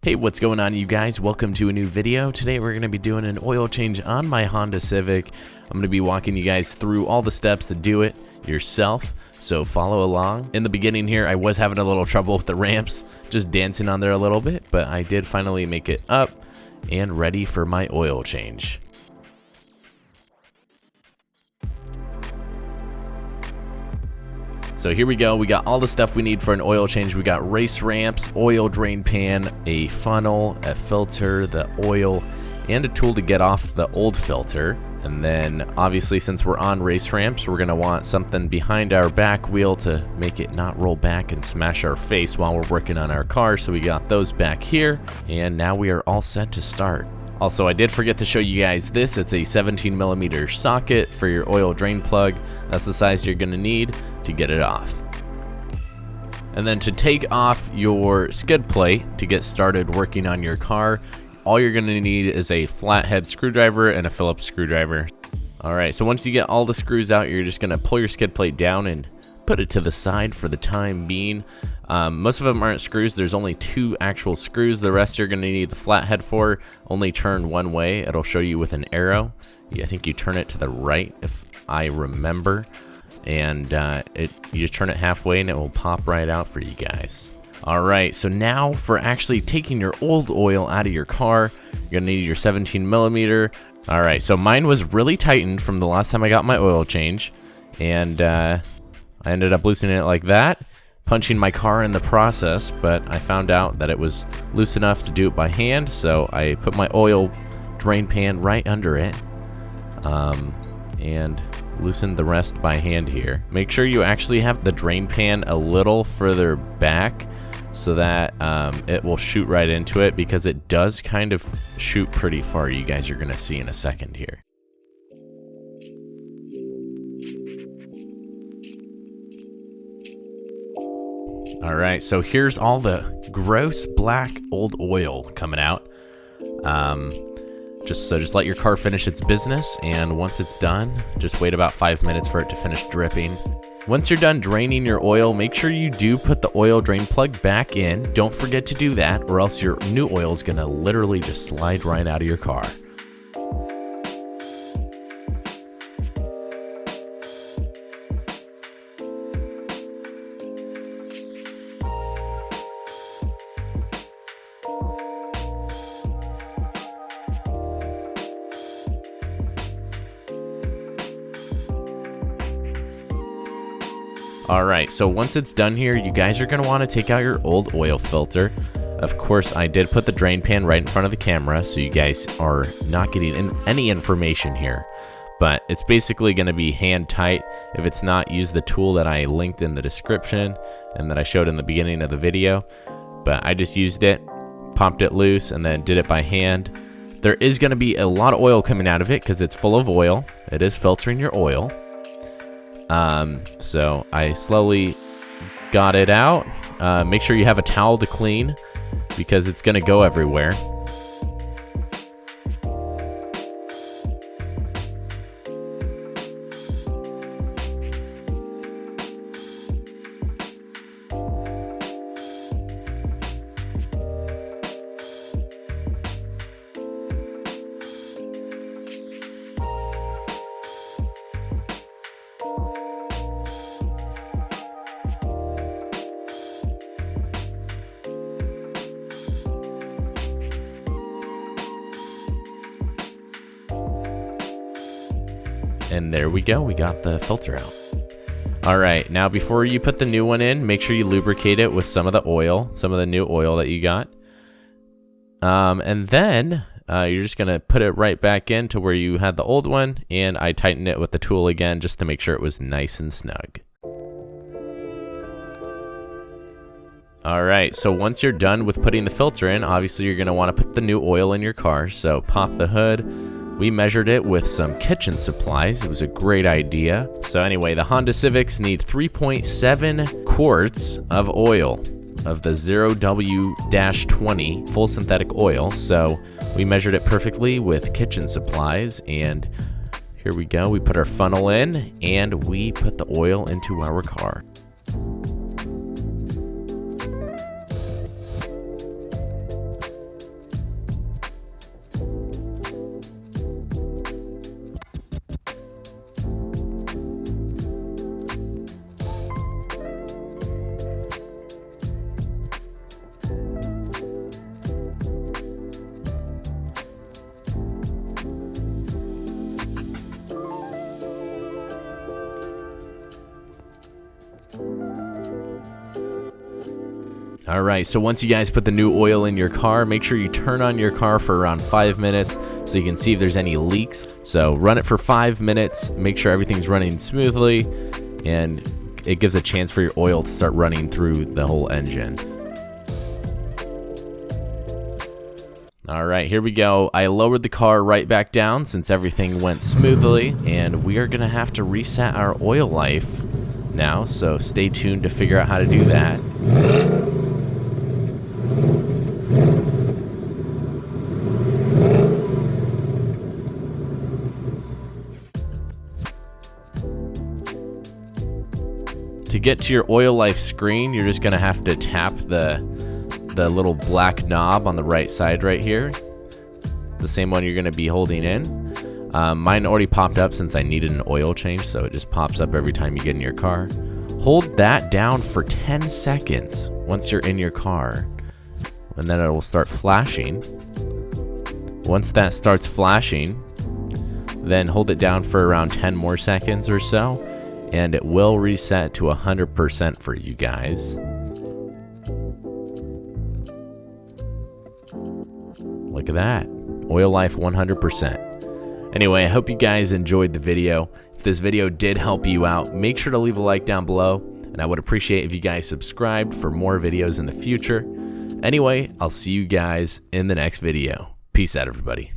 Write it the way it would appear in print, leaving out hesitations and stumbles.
Hey, what's going on, you guys? Welcome to a new video. Today we're going to be doing an oil change on my Honda Civic. I'm going to be walking you guys through all the steps to do it yourself, so follow along. In the beginning here, I was having a little trouble with the ramps, just dancing on there a little bit, but I did finally make it up and ready for my oil change. So here we go, we got all the stuff we need for an oil change. We got race ramps, oil drain pan, a funnel, a filter, the oil, and a tool to get off the old filter. And then obviously, since we're on race ramps, we're gonna want something behind our back wheel to make it not roll back and smash our face while we're working on our car. So we got those back here, and now we are all set to start. Also, I did forget to show you guys this. It's a 17mm socket for your oil drain plug. That's the size you're gonna need to get it off. And then to take off your skid plate to get started working on your car, all you're gonna need is a flathead screwdriver and a Phillips screwdriver. Alright, so once you get all the screws out, you're just gonna pull your skid plate down and put it to the side for the time being. Most of them aren't screws. There's only 2 actual screws. The rest you're going to need the flathead for. Only turn one way. It'll show you with an arrow. I think you turn it to the right if I remember. And you just turn it halfway and it will pop right out for you guys. Alright, so now for actually taking your old oil out of your car, you're going to need your 17mm. Alright, so mine was really tightened from the last time I got my oil change. And I ended up loosening it like that, punching my car in the process, but I found out that it was loose enough to do it by hand, so I put my oil drain pan right under it and loosened the rest by hand here. Make sure you actually have the drain pan a little further back so that it will shoot right into it, because it does kind of shoot pretty far. You guys are going to see in a second here. Alright, so here's all the gross black old oil coming out. Just let your car finish its business, and once it's done, just wait about 5 minutes for it to finish dripping. Once you're done draining your oil, make sure you do put the oil drain plug back in. Don't forget to do that, or else your new oil is going to literally just slide right out of your car. Alright, so once it's done here, you guys are going to want to take out your old oil filter. Of course, I did put the drain pan right in front of the camera, so you guys are not getting any information here. But it's basically going to be hand tight. If it's not, use the tool that I linked in the description and that I showed in the beginning of the video. But I just used it, popped it loose, and then did it by hand. There is going to be a lot of oil coming out of it because it's full of oil. It is filtering your oil. So I slowly got it out. Make sure you have a towel to clean because it's gonna go everywhere. And there we go, we got the filter out. Alright, now before you put the new one in, make sure you lubricate it with some of the oil, some of the new oil that you got. And then you're just going to put it right back into where you had the old one, and I tightened it with the tool again just to make sure it was nice and snug. Alright, so once you're done with putting the filter in, obviously you're going to want to put the new oil in your car. So pop the hood. We measured it with some kitchen supplies. It was a great idea. So anyway, the Honda Civics need 3.7 quarts of oil of the 0W-20 full synthetic oil. So we measured it perfectly with kitchen supplies, and here we go. We put our funnel in and we put the oil into our car. All right, so once you guys put the new oil in your car, make sure you turn on your car for around 5 minutes so you can see if there's any leaks. So run it for 5 minutes, make sure everything's running smoothly, and it gives a chance for your oil to start running through the whole engine. All right, here we go. I lowered the car right back down since everything went smoothly, and we are gonna have to reset our oil life now, so stay tuned to figure out how to do that. To get to your oil life screen, you're just gonna have to tap the little black knob on the right side right here, the same one you're gonna be holding in. Mine already popped up since I needed an oil change, so it just pops up every time you get in your car. Hold that down for 10 seconds once you're in your car, and then it will start flashing. Once that starts flashing, then hold it down for around 10 more seconds or so, and it will reset to 100% for you guys. Look at that. Oil life 100%. Anyway, I hope you guys enjoyed the video. If this video did help you out, make sure to leave a like down below, and I would appreciate if you guys subscribed for more videos in the future. Anyway, I'll see you guys in the next video. Peace out, everybody.